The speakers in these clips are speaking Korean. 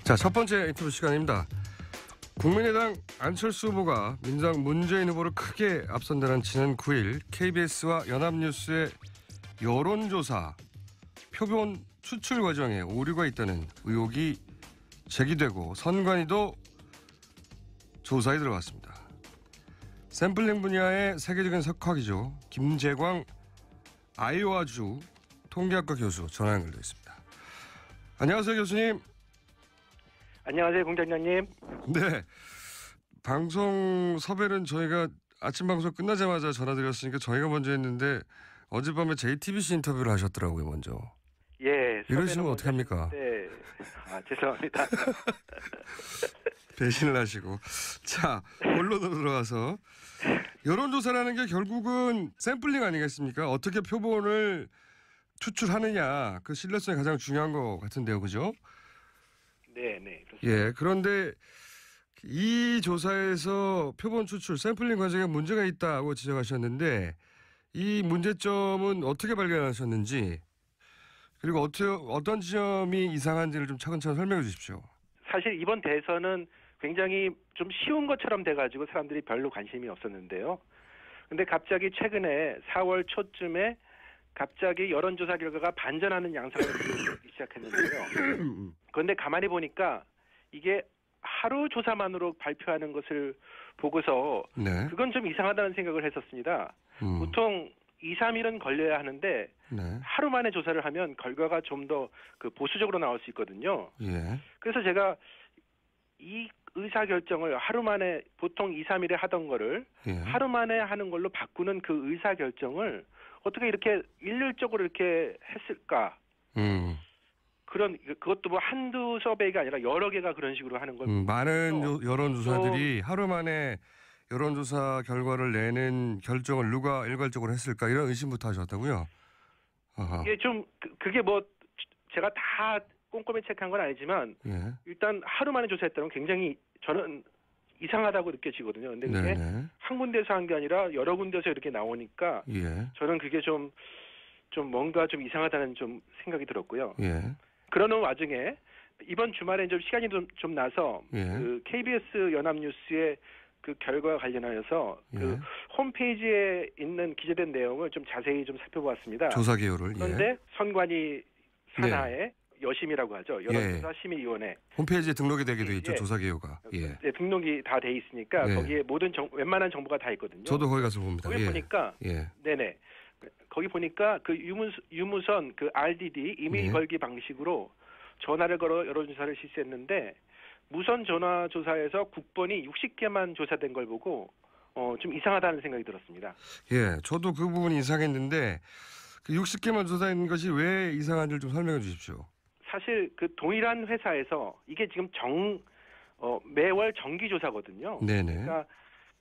자, 첫 번째 인터뷰 시간입니다. 국민의당 안철수 후보가 민주당 문재인 후보를 크게 앞선다는 지난 9일 KBS와 연합뉴스의 여론조사 표본 추출 과정에 오류가 있다는 의혹이 제기되고 선관위도 조사에 들어갔습니다. 샘플링 분야의 세계적인 석학이죠. 김재광 아이오와주 통계학과 교수 전화 연결되어 있습니다. 안녕하세요, 교수님. 안녕하세요, 공장장님. 네. 방송 섭외는 저희가 아침 방송 끝나자마자 전화드렸으니까 저희가 먼저 했는데 어젯밤에 JTBC 인터뷰를 하셨더라고요, 먼저. 예. 이러시면 어떻게 합니까? 네. 죄송합니다. 배신을 하시고. 자, 본론으로 들어가서 여론조사라는 게 결국은 샘플링 아니겠습니까? 어떻게 표본을 추출하느냐, 그 신뢰성이 가장 중요한 것 같은데요, 그죠? 네, 그렇습니다. 예, 그런데 이 조사에서 표본 추출, 샘플링 과정에 문제가 있다고 지적하셨는데 이 문제점은 어떻게 발견하셨는지 그리고 어떤 지점이 이상한지를 좀 차근차근 설명해 주십시오. 사실 이번 대선은 굉장히 좀 쉬운 것처럼 돼가지고 사람들이 별로 관심이 없었는데요. 근데 갑자기 최근에 4월 초쯤에 갑자기 여론조사 결과가 반전하는 양상을 보이기 시작했는데요. 그런데 가만히 보니까 이게 하루 조사만으로 발표하는 것을 보고서 네. 그건 좀 이상하다는 생각을 했었습니다. 보통 2, 3일은 걸려야 하는데 네. 하루 만에 조사를 하면 결과가 좀 더 그 보수적으로 나올 수 있거든요. 예. 그래서 제가 이 의사결정을 하루 만에 보통 2, 3일에 하던 거를 예. 하루 만에 하는 걸로 바꾸는 그 의사결정을 어떻게 이렇게 일률적으로 이렇게 했을까? 그것도 뭐 한두 서베이가 아니라 여러 개가 그런 식으로 하는 걸 많은 여론조사들이 하루 만에 여론조사 결과를 내는 결정을 누가 일괄적으로 했을까 이런 의심부터 하셨다고요? 아하. 이게 좀 그게 뭐 제가 다 꼼꼼히 체크한 건 아니지만 예. 일단 하루 만에 조사했다는 건 굉장히 저는 이상하다고 느껴지거든요. 근데 그게 네네. 한 군데서 한 게 아니라 여러 군데서 이렇게 나오니까 예. 저는 그게 좀 뭔가 좀 이상하다는 좀 생각이 들었고요. 예. 그러는 와중에 이번 주말에 좀 시간이 좀 나서 예. 그 KBS 연합뉴스의 그 결과와 관련하여서 예. 그 홈페이지에 있는 기재된 내용을 좀 자세히 좀 살펴보았습니다. 조사 개요를. 그런데 예. 선관위 산하에 여심이라고 하죠. 여론조사 심의위원회. 홈페이지에 등록이 되게 돼 있죠. 예. 조사 개요가. 예. 네, 등록이 다 돼 있으니까 예. 거기에 모든 웬만한 정보가 다 있거든요. 저도 거기 가서 봅니다. 거기 예. 보니까 예. 네네. 거기 보니까 그 유무선 그 RDD 이메일 네. 걸기 방식으로 전화를 걸어 여론조사를 실시했는데 무선 전화 조사에서 국번이 60개만 조사된 걸 보고 좀 이상하다는 생각이 들었습니다. 예. 저도 그 부분이 이상했는데 그 60개만 조사한 것이 왜 이상한지를 좀 설명해 주십시오. 사실 그 동일한 회사에서 이게 지금 매월 정기 조사거든요. 네네. 그러니까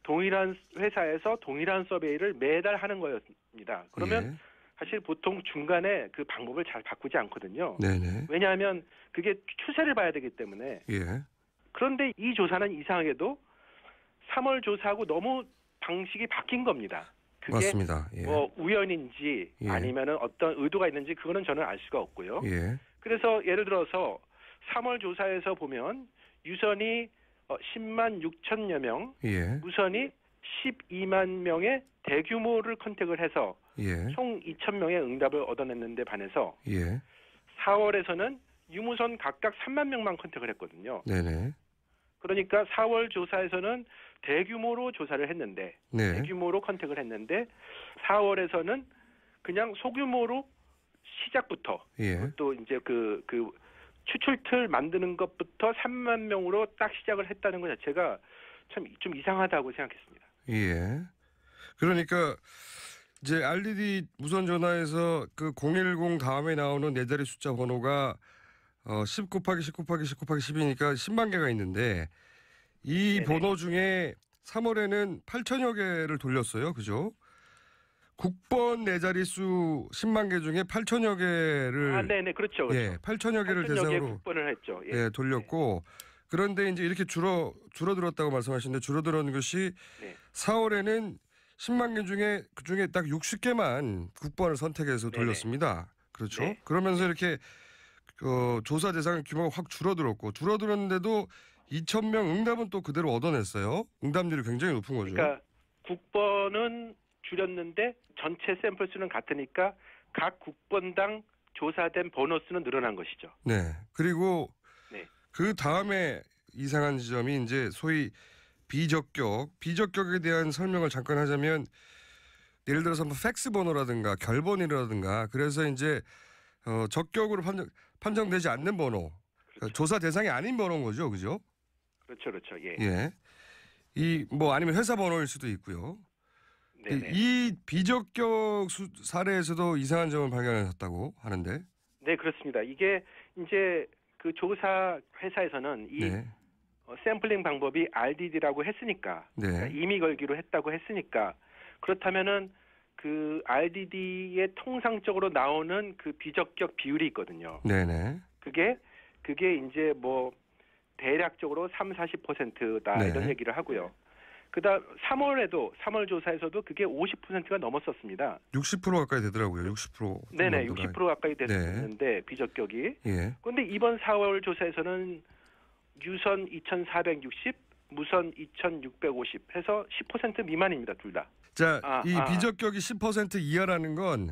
동일한 회사에서 동일한 서베이를 매달 하는 거였습니다. 그러면 예. 사실 보통 중간에 그 방법을 잘 바꾸지 않거든요. 네네. 왜냐하면 그게 추세를 봐야 되기 때문에. 예. 그런데 이 조사는 이상하게도 3월 조사하고 너무 방식이 바뀐 겁니다. 그게 맞습니다. 예. 뭐 우연인지 예. 아니면은 어떤 의도가 있는지 그거는 저는 알 수가 없고요. 예. 그래서 예를 들어서 3월 조사에서 보면 유선이 10만 6천여 명, 예. 무선이 12만 명의 대규모를 컨택을 해서 예. 총 2천 명의 응답을 얻어냈는데 반해서 예. 4월에서는 유무선 각각 3만 명만 컨택을 했거든요. 네네. 그러니까 4월 조사에서는 대규모로 조사를 했는데 네. 대규모로 컨택을 했는데 4월에서는 그냥 소규모로 시작부터 예. 또 이제 그 추출틀 만드는 것부터 3만 명으로 딱 시작을 했다는 것 자체가 참 좀 이상하다고 생각했습니다. 예. 그러니까 이제 RDD 무선 전화에서 그 010 다음에 나오는 네 자리 숫자 번호가 10 곱하기 10 곱하기 10 곱하기 10이니까 10만 개가 있는데 이 네네. 번호 중에 3월에는 8천여 개를 돌렸어요. 그죠? 국번 네 자릿수 10만 개 중에 8천여 개를 네네 그렇죠. 예, 8천여 개를 8천여 개 대상으로 국번을 했죠. 예, 돌렸고 그런데 이제 이렇게 줄어들었다고 말씀하시는데 줄어드는 것이 네. 4월에는 10만 개 중에 그중에 딱 60개만 국번을 선택해서 네네. 돌렸습니다. 그렇죠? 네. 그러면서 이렇게 조사 대상 규모가 확 줄어들었는데도 2,000명 응답은 또 그대로 얻어냈어요. 응답률이 굉장히 높은 거죠. 그러니까 국번은 줄였는데 전체 샘플 수는 같으니까 각 국번당 조사된 번호 수는 늘어난 것이죠. 네. 그리고 네. 그 다음에 이상한 지점이 이제 소위 비적격에 대한 설명을 잠깐 하자면 예를 들어서 뭐 팩스 번호라든가 결번이라든가 그래서 이제 적격으로 판정되지 않는 번호, 그렇죠. 조사 대상이 아닌 번호인 거죠, 그죠? 그렇죠. 예. 예. 이 뭐 아니면 회사 번호일 수도 있고요. 네네. 이 비적격 사례에서도 이상한 점을 발견하셨다고 하는데. 네, 그렇습니다. 이게 이제 그 조사 회사에서는 이 네. 샘플링 방법이 RDD라고 했으니까 네. 그러니까 임의 걸기로 했다고 했으니까 그렇다면은 그 RDD에 통상적으로 나오는 그 비적격 비율이 있거든요. 네네. 그게 이제 뭐 대략적으로 30-40%다 네. 이런 얘기를 하고요. 그다음 3월 조사에서도 그게 50%가 넘었었습니다. 60% 가까이 되더라고요. 60%. 네네, 60% 가까이 네. 됐었는데 비적격이. 예. 그런데 이번 4월 조사에서는 유선 2,460, 무선 2,650 해서 10% 미만입니다, 둘 다. 자, 이 비적격이 10% 이하라는 건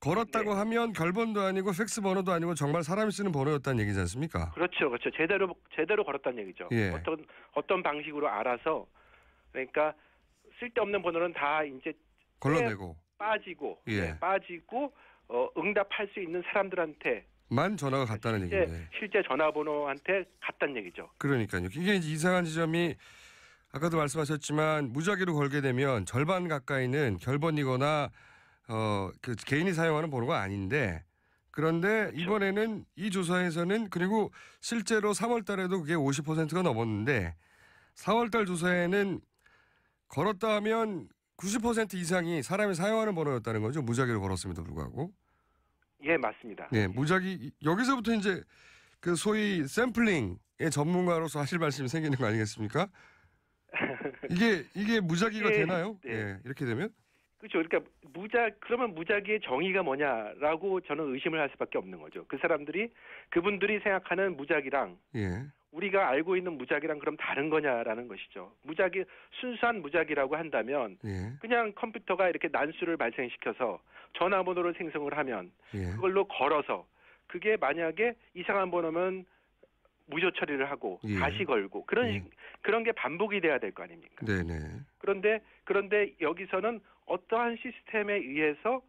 걸었다고 네. 하면 결번도 아니고 팩스 번호도 아니고 정말 사람이 쓰는 번호였다는 얘기지 않습니까? 그렇죠. 제대로 걸었다는 얘기죠. 예. 어떤 방식으로 알아서 그러니까 쓸데없는 번호는 다 이제 걸러내고 빠지고 예. 빠지고 응답할 수 있는 사람들한테 만 전화가 갔다는 얘기인데. 실제 전화번호한테 갔다는 얘기죠. 그러니까요. 이게 이제 이상한 지점이 아까도 말씀하셨지만 무작위로 걸게 되면 절반 가까이는 결번이거나 그 개인이 사용하는 번호가 아닌데 그런데 그렇죠. 이번에는 이 조사에서는 그리고 실제로 3월 달에도 그게 50%가 넘었는데 4월 달 조사에는 걸었다 하면 90% 이상이 사람이 사용하는 번호였다는 거죠. 무작위로 걸었음에도 불구하고. 예, 맞습니다. 네, 무작위 여기서부터 이제 그 소위 샘플링의 전문가로서 하실 말씀이 생기는 거 아니겠습니까? 이게 무작위가 되나요? 네. 예, 이렇게 되면? 그렇죠. 그러니까 그러면 무작위의 정의가 뭐냐라고 저는 의심을 할 수밖에 없는 거죠. 그분들이 생각하는 무작위랑 예. 우리가 알고 있는 무작위랑 그럼 다른 거냐라는 것이죠. 순수한 무작위라고 한다면 예. 그냥 컴퓨터가 이렇게 난수를 발생시켜서 전화번호를 생성을 하면 예. 그걸로 걸어서 그게 만약에 이상한 번호면 무효 처리를 하고 예. 다시 걸고 그런 게 반복이 돼야 될 거 아닙니까? 네네. 그런데 여기서는 어떠한 시스템에 의해서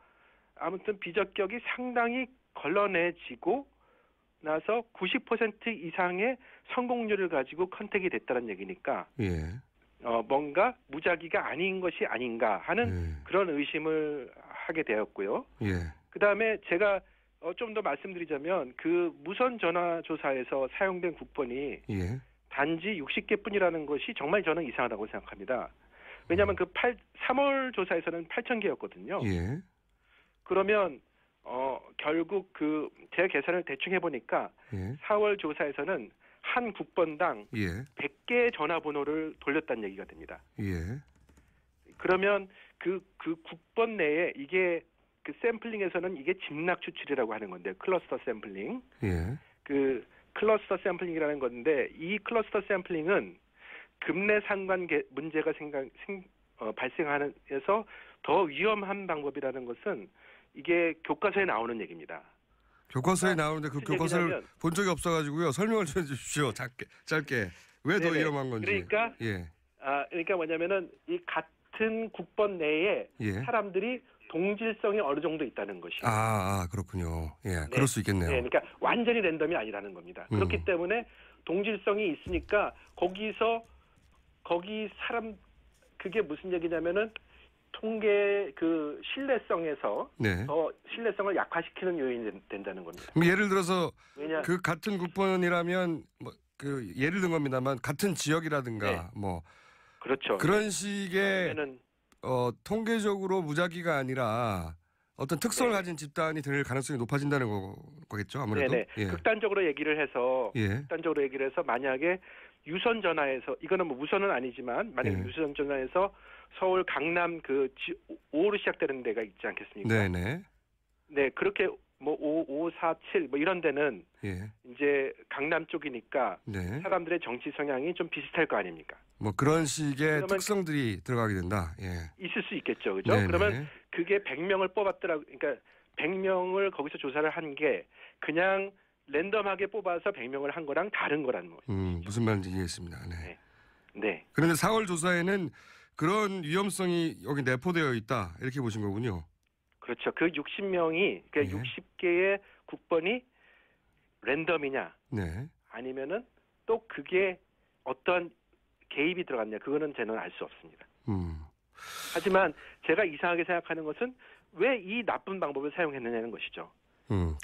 아무튼 비적격이 상당히 걸러내지고 나서 90% 이상의 성공률을 가지고 컨택이 됐다는 얘기니까 예. 뭔가 무작위가 아닌 것이 아닌가 하는 예. 그런 의심을 하게 되었고요. 예. 그다음에 제가 좀 더 말씀드리자면 그 무선 전화 조사에서 사용된 국번이 예. 단지 60개뿐이라는 것이 정말 저는 이상하다고 생각합니다. 왜냐하면 3월 조사에서는 8,000개였거든요. 예. 그러면 결국 제 계산을 대충 해보니까 예. 4월 조사에서는 한 국번당 예. 100개의 전화번호를 돌렸다는 얘기가 됩니다. 예. 그러면 그 국번 내에 이게 그 샘플링에서는 이게 짐락 추출이라고 하는 건데 클러스터 샘플링. 예. 그 클러스터 샘플링이라는 건데 이 클러스터 샘플링은 급내 상관 문제가 발생하는 해서 더 위험한 방법이라는 것은 이게 교과서에 나오는 얘기입니다. 교과서에 나오는데 그 무슨 교과서를 얘기냐면, 본 적이 없어가지고요. 설명을 좀 해주십시오. 짧게. 왜 더 네네. 위험한 건지. 그러니까 그러니까 뭐냐면은 이 같은 국번 내에 예. 사람들이 동질성이 어느 정도 있다는 것이. 그렇군요. 예. 그럴 수 있겠네요. 네, 그러니까 완전히 랜덤이 아니라는 겁니다. 그렇기 때문에 동질성이 있으니까 거기 사람 그게 무슨 얘기냐면은 통계 신뢰성에서 네. 더 신뢰성을 약화시키는 요인이 된다는 겁니다. 그럼 예를 들어서 왜냐? 그 같은 국번이라면 뭐 예를 든 겁니다만 같은 지역이라든가 네. 뭐 그렇죠. 그런 식의 그러면은 통계적으로 무작위가 아니라 어떤 특성을 네. 가진 집단이 될 가능성이 높아진다는 거겠죠, 아무래도. 네네. 예. 극단적으로 얘기를 해서 예. 만약에 유선 전화에서 이거는 뭐 무선은 아니지만 만약에 예. 유선 전화에서 서울 강남 5로 시작되는 데가 있지 않겠습니까? 네네. 네, 그렇게 뭐 5, 4, 7 뭐 이런 데는 예. 이제 강남 쪽이니까 네. 사람들의 정치 성향이 좀 비슷할 거 아닙니까? 뭐 그런 식의 그러면 특성들이 들어가게 된다. 예. 있을 수 있겠죠. 그죠? 네네. 그러면 그게 100명을 뽑았더라고. 그러니까 100명을 거기서 조사를 한 게 그냥 랜덤하게 뽑아서 100명을 한 거랑 다른 거라는 거죠. 무슨 말인지 이해했습니다. 네. 네. 네. 그런데 4월 조사에는 그런 위험성이 여기 내포되어 있다. 이렇게 보신 거군요. 그렇죠. 그 60명이 그러니까 예. 60개의 국번이 랜덤이냐 네. 아니면은 또 그게 어떤 개입이 들어갔냐 그거는 저는 알 수 없습니다. 하지만 제가 이상하게 생각하는 것은 왜 이 나쁜 방법을 사용했느냐는 것이죠.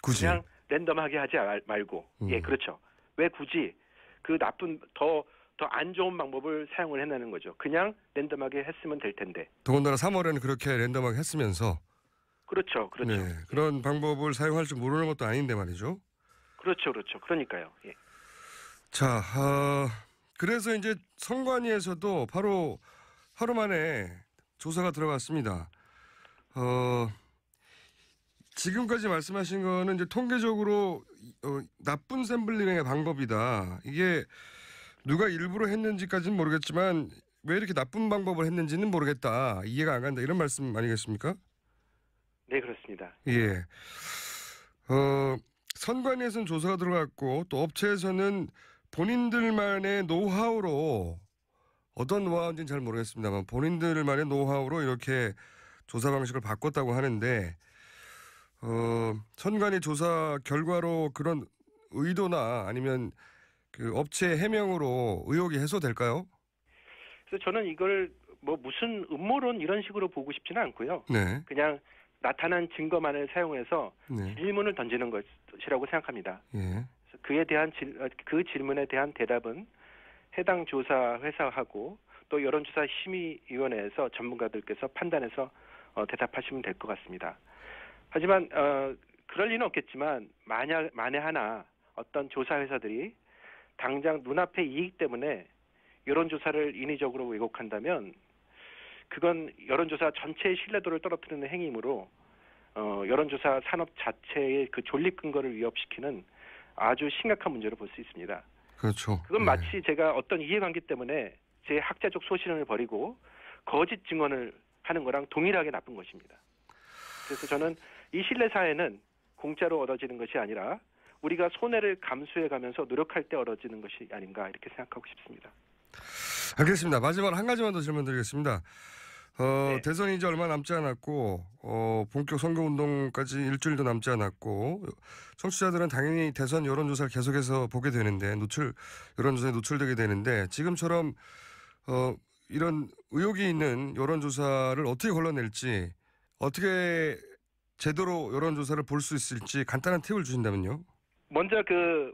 굳이. 그냥 랜덤하게 하지 말고 예 그렇죠. 왜 굳이 그 나쁜 더 안 좋은 방법을 사용을 했냐는 거죠. 그냥 랜덤하게 했으면 될 텐데. 더군다나 3월에는 그렇게 랜덤하게 했으면서 그렇죠. 그렇죠. 네, 그런 방법을 사용할 줄 모르는 것도 아닌데 말이죠. 그렇죠. 그렇죠. 그러니까요. 예. 자, 그래서 이제 선관위에서도 바로 하루 만에 조사가 들어갔습니다. 지금까지 말씀하신 거는 이제 통계적으로 나쁜 샘플링의 방법이다. 이게 누가 일부러 했는지까지는 모르겠지만 왜 이렇게 나쁜 방법을 했는지는 모르겠다. 이해가 안 간다. 이런 말씀 아니겠습니까? 네, 그렇습니다. 예. 선관위에서는 조사가 들어갔고 또 업체에서는 본인들만의 노하우로 어떤 노하우인지는 잘 모르겠습니다만 본인들만의 노하우로 이렇게 조사 방식을 바꿨다고 하는데 선관위 조사 결과로 그런 의도나 아니면 그 업체 해명으로 의혹이 해소될까요? 그래서 저는 이걸 뭐 무슨 음모론 이런 식으로 보고 싶지는 않고요. 네. 그냥 나타난 증거만을 사용해서 네. 질문을 던지는 것이라고 생각합니다. 예. 그래서 그 질문에 대한 대답은 해당 조사 회사하고 또 여론조사 심의위원회에서 전문가들께서 판단해서 대답하시면 될 것 같습니다. 하지만 그럴 리는 없겠지만 만에 하나 어떤 조사 회사들이 당장 눈앞의 이익 때문에 여론조사를 인위적으로 왜곡한다면 그건 여론조사 전체의 신뢰도를 떨어뜨리는 행위이므로 여론조사 산업 자체의 그 존립 근거를 위협시키는 아주 심각한 문제로 볼 수 있습니다. 그렇죠. 그건 마치 제가 어떤 이해관계 때문에 제 학자적 소신을 버리고 거짓 증언을 하는 거랑 동일하게 나쁜 것입니다. 그래서 저는 이 신뢰 사회는 공짜로 얻어지는 것이 아니라 우리가 손해를 감수해 가면서 노력할 때 얻어지는 것이 아닌가 이렇게 생각하고 싶습니다. 알겠습니다. 마지막으로 한 가지만 더 질문드리겠습니다. 네. 대선이 이제 얼마 남지 않았고 본격 선거운동까지 일주일도 남지 않았고 청취자들은 당연히 대선 여론조사를 계속해서 보게 되는데 여론조사에 노출되게 되는데 지금처럼 이런 의혹이 있는 여론조사를 어떻게 걸러낼지 어떻게 제대로 여론조사를 볼 수 있을지 간단한 팁을 주신다면요. 먼저 그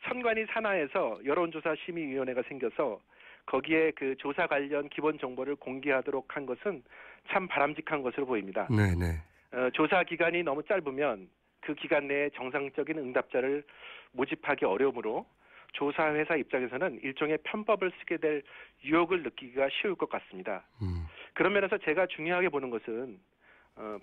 선관위 산하에서 여론조사 심의위원회가 생겨서 거기에 그 조사 관련 기본 정보를 공개하도록 한 것은 참 바람직한 것으로 보입니다. 네네. 조사 기간이 너무 짧으면 그 기간 내에 정상적인 응답자를 모집하기 어려우므로 조사 회사 입장에서는 일종의 편법을 쓰게 될 유혹을 느끼기가 쉬울 것 같습니다. 그런 면에서 제가 중요하게 보는 것은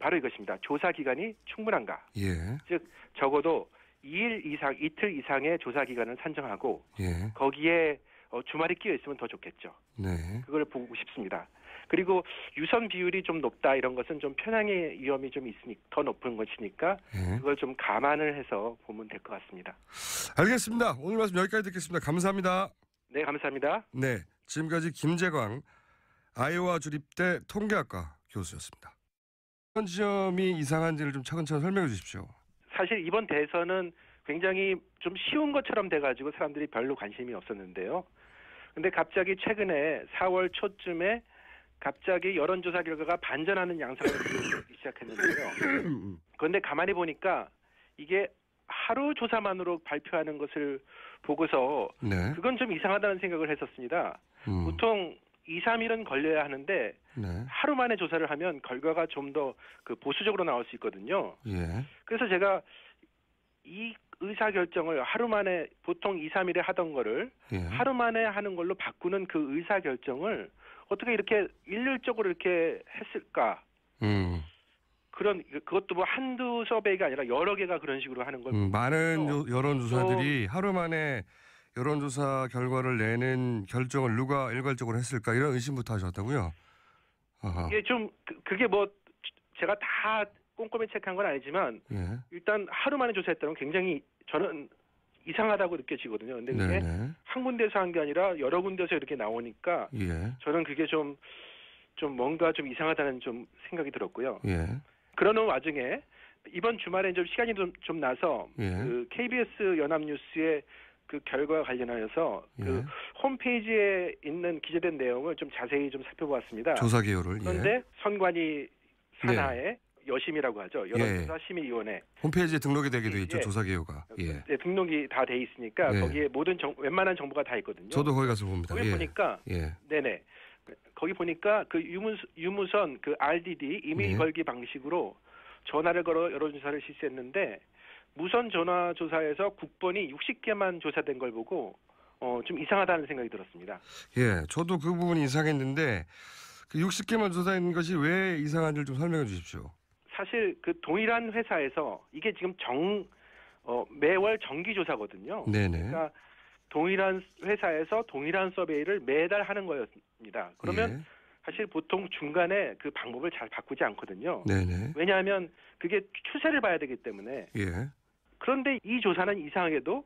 바로 이것입니다. 조사 기간이 충분한가? 예. 즉 적어도 이틀 이상의 조사 기간을 산정하고 예. 거기에 주말이 끼어 있으면 더 좋겠죠. 네. 그걸 보고 싶습니다. 그리고 유선 비율이 좀 높다 이런 것은 좀 편향의 위험이 좀 있으니까 더 높은 것이니까 예. 그걸 좀 감안을 해서 보면 될 것 같습니다. 알겠습니다. 오늘 말씀 여기까지 듣겠습니다. 감사합니다. 네, 감사합니다. 네. 지금까지 김재광 아이오와 주립대 통계학과 교수였습니다. 어떤 지점이 이상한지를 좀 차근차근 설명해 주십시오. 사실 이번 대선은 굉장히 좀 쉬운 것처럼 돼가지고 사람들이 별로 관심이 없었는데요. 근데 갑자기 최근에 4월 초쯤에 갑자기 여론조사 결과가 반전하는 양상을 보이기 시작했는데요. 그런데 가만히 보니까 이게 하루 조사만으로 발표하는 것을 보고서 네. 그건 좀 이상하다는 생각을 했었습니다. 보통 2, 3일은 걸려야 하는데 네. 하루 만에 조사를 하면 결과가 좀 더 그 보수적으로 나올 수 있거든요. 예. 그래서 제가 이 의사결정을 하루 만에 보통 2, 3일에 하던 거를 예. 하루 만에 하는 걸로 바꾸는 그 의사결정을 어떻게 이렇게 일률적으로 이렇게 했을까? 그것도 뭐 한두 서베이가 아니라 여러 개가 그런 식으로 하는 걸 많은 여론조사들이 하루 만에 여론조사 결과를 내는 결정을 누가 일괄적으로 했을까 이런 의심부터 하셨다고요? 아하. 이게 좀 그게 뭐 제가 다 꼼꼼히 체크한 건 아니지만 예. 일단 하루 만에 조사했다는 건 굉장히 저는 이상하다고 느껴지거든요. 근데 그게 네네. 한 군데서 한 게 아니라 여러 군데서 이렇게 나오니까 예. 저는 그게 좀 뭔가 좀 이상하다는 좀 생각이 들었고요. 예. 그러는 와중에 이번 주말에 좀 시간이 좀 나서 예. 그 KBS 연합뉴스의 그 결과와 관련하여서 그 홈페이지에 있는 기재된 내용을 좀 자세히 좀 살펴보았습니다. 조사 개요를. 그런데 선관위 산하의 여심이라고 하죠. 여론조사 심의위원회 홈페이지에 등록이 되게 돼 있죠. 예. 조사 개요가. 예. 네, 등록이 다 돼 있으니까 예. 거기에 모든 웬만한 정보가 다 있거든요. 저도 거기 가서 봅니다. 거기 예. 보니까 예. 네네. 거기 보니까 그 유무선 그 RDD 이메일 예. 걸기 방식으로 전화를 걸어 여론조사를 실시했는데 무선 전화 조사에서 국번이 60개만 조사된 걸 보고 좀 이상하다는 생각이 들었습니다. 예. 저도 그 부분이 이상했는데 그 60개만 조사한 것이 왜 이상한지를 좀 설명해 주십시오. 사실 그 동일한 회사에서 이게 지금 매월 정기 조사거든요. 네네. 그러니까 동일한 회사에서 동일한 서베이를 매달 하는 거였습니다. 그러면 예. 사실 보통 중간에 그 방법을 잘 바꾸지 않거든요. 네네. 왜냐하면 그게 추세를 봐야 되기 때문에. 예. 그런데 이 조사는 이상하게도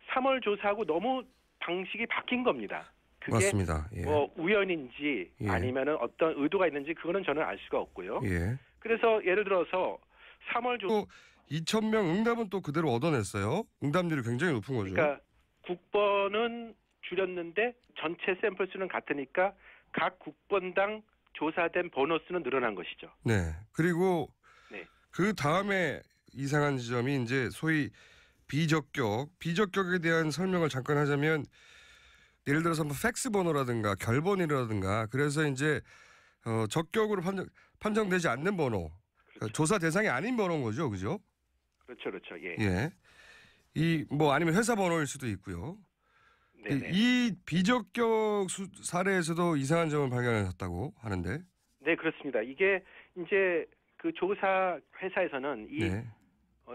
3월 조사하고 너무 방식이 바뀐 겁니다. 그게 맞습니다. 예. 뭐 우연인지 예. 아니면은 어떤 의도가 있는지 그거는 저는 알 수가 없고요. 예. 그래서 예를 들어서 3월 조사 또 2,000명 응답은 또 그대로 얻어냈어요. 응답률이 굉장히 높은 거죠. 그러니까 국번은 줄였는데 전체 샘플 수는 같으니까 각 국번당 조사된 번호 수는 늘어난 것이죠. 네. 그리고 네. 그 다음에 이상한 지점이 이제 소위 비적격에 대한 설명을 잠깐 하자면 예를 들어서 뭐 팩스 번호라든가 결번이라든가 그래서 이제 적격으로 판정되지 않는 번호, 그러니까 조사 대상이 아닌 번호인 거죠, 그죠? 그렇죠, 예. 예. 이 뭐 아니면 회사 번호일 수도 있고요. 네네. 이 비적격 사례에서도 이상한 점을 발견하셨다고 하는데. 네, 그렇습니다. 이게 이제 그 조사 회사에서는 이 네.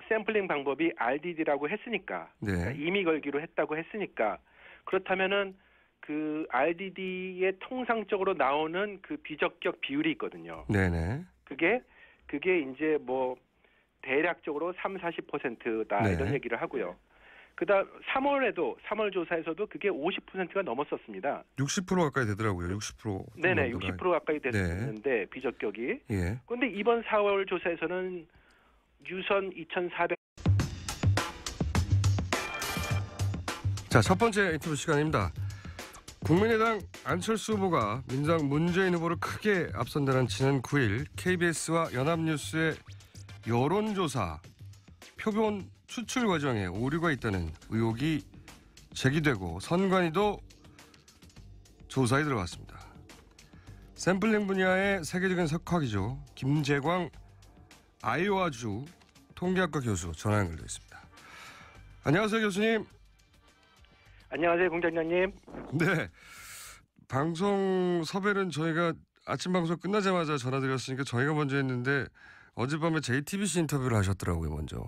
샘플링 방법이 RDD라고 했으니까 네. 그러니까 이미 걸기로 했다고 했으니까 그렇다면은 그 RDD에 통상적으로 나오는 그 비적격 비율이 있거든요. 네네. 그게 이제 뭐 대략적으로 30-40%다 네. 이런 얘기를 하고요. 그다음 3월 조사에서도 그게 50%가 넘었었습니다. 60% 가까이 되더라고요. 60%. 네네, 60% 가까이 네. 됐었는데 비적격이. 예. 그런데 이번 4월 조사에서는 유선 2,400. 자, 첫 번째 인터뷰 시간입니다. 국민의당 안철수 후보가 민주당 문재인 후보를 크게 앞선다는 지난 9일 KBS와 연합뉴스의 여론조사 표본 추출 과정에 오류가 있다는 의혹이 제기되고 선관위도 조사에 들어갔습니다. 샘플링 분야의 세계적인 석학이죠. 김재광 아이오와주 통계학과 교수 전화 연결되어 있습니다. 안녕하세요, 교수님. 안녕하세요, 공장장님. 네. 방송 섭외는 저희가 아침 방송 끝나자마자 전화드렸으니까 저희가 먼저 했는데 어젯밤에 JTBC 인터뷰를 하셨더라고요, 먼저.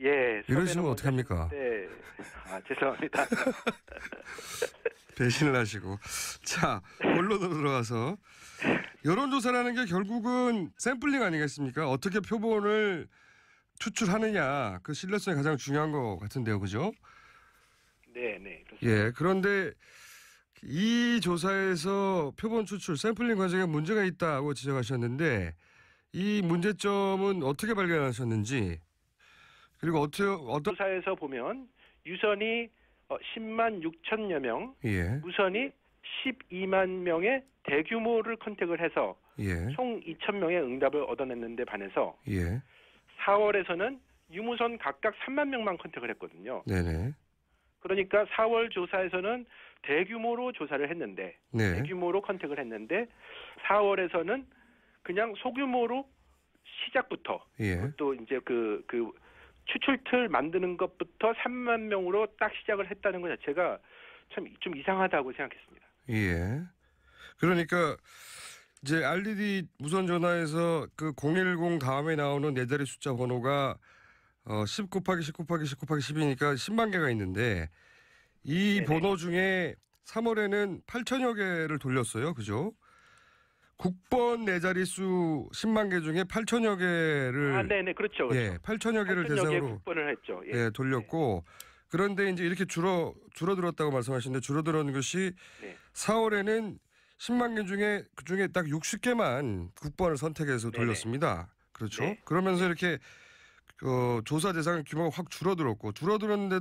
예. 이러시면 어떻게 합니까? 네. 죄송합니다. 배신을 하시고. 자, 본론으로 들어가서 여론조사라는 게 결국은 샘플링 아니겠습니까? 어떻게 표본을 추출하느냐, 그 신뢰성이 가장 중요한 것 같은데요, 그죠? 네. 그렇습니다. 예, 그런데 이 조사에서 표본 추출, 샘플링 과정에 문제가 있다고 지적하셨는데 이 문제점은 어떻게 발견하셨는지 그리고 어떤 조사에서 보면 유선이 10만 6천여 명, 예, 무선이 12만 명의 대규모를 컨택을 해서 예, 총 2천 명의 응답을 얻어냈는데 반해서 예, 4월에서는 유무선 각각 3만 명만 컨택을 했거든요. 네네, 그러니까 4월 조사에서는 대규모로 조사를 했는데 네, 대규모로 컨택을 했는데 4월에서는 그냥 소규모로 시작부터 예, 또 이제 그 추출틀 만드는 것부터 3만 명으로 딱 시작을 했다는 것 자체가 참 좀 이상하다고 생각했습니다. 예. 그러니까 이제 RDD 무선 전화에서 그 010 다음에 나오는 네 자리 숫자 번호가 10 곱하기 10 곱하기 10 곱하기 10이니까 10만 개가 있는데 이 네네. 번호 중에 3월에는 8천여 개를 돌렸어요. 그죠? 국번 네 자릿수 10만 개 중에 8천여 개를 네네. 그렇죠. 그렇죠. 예, 8천여 개를 8천여 개 대상으로 국번을 했죠. 예. 예, 돌렸고 그런데 이제 이렇게 줄어들었다고 말씀하시는데 줄어드는 것이 네. 4월에는 10만 개 중에 그중에 딱 60개만 국번을 선택해서 네네. 돌렸습니다. 그렇죠? 네. 그러면서 이렇게 조사 대상 규모가 확 줄어들었는데도